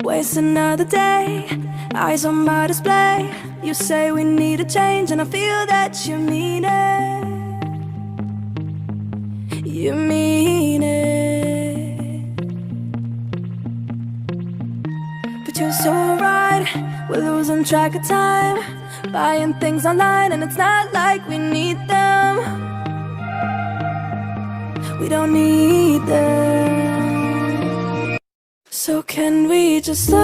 Waste another day, eyes on my display. You say we need a change, and I feel that you mean it. You mean it. But you're so right, we're losing track of time, buying things online, and it's not like we need them. We don't need them. So can we just slow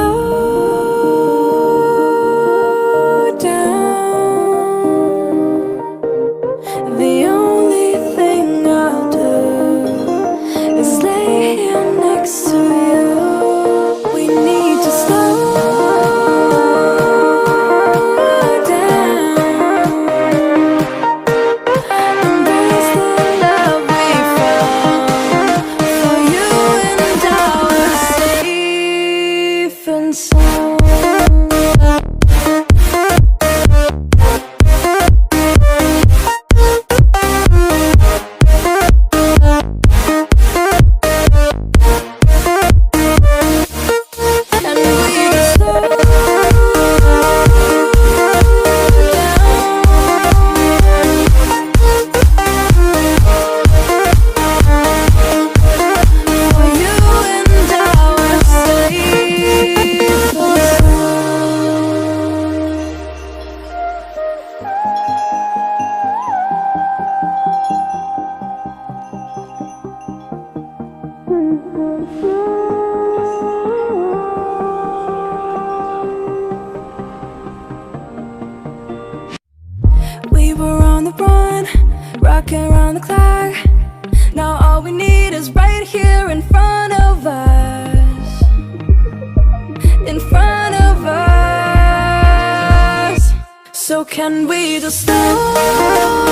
down? The only thing I'll do is lay here next to you. We need to slow down. Embrace the love we found. For you and I are safe and sound. We were on the run, rocking around the clock. Now all we need is right here in front of us. In front of us. So can we just slow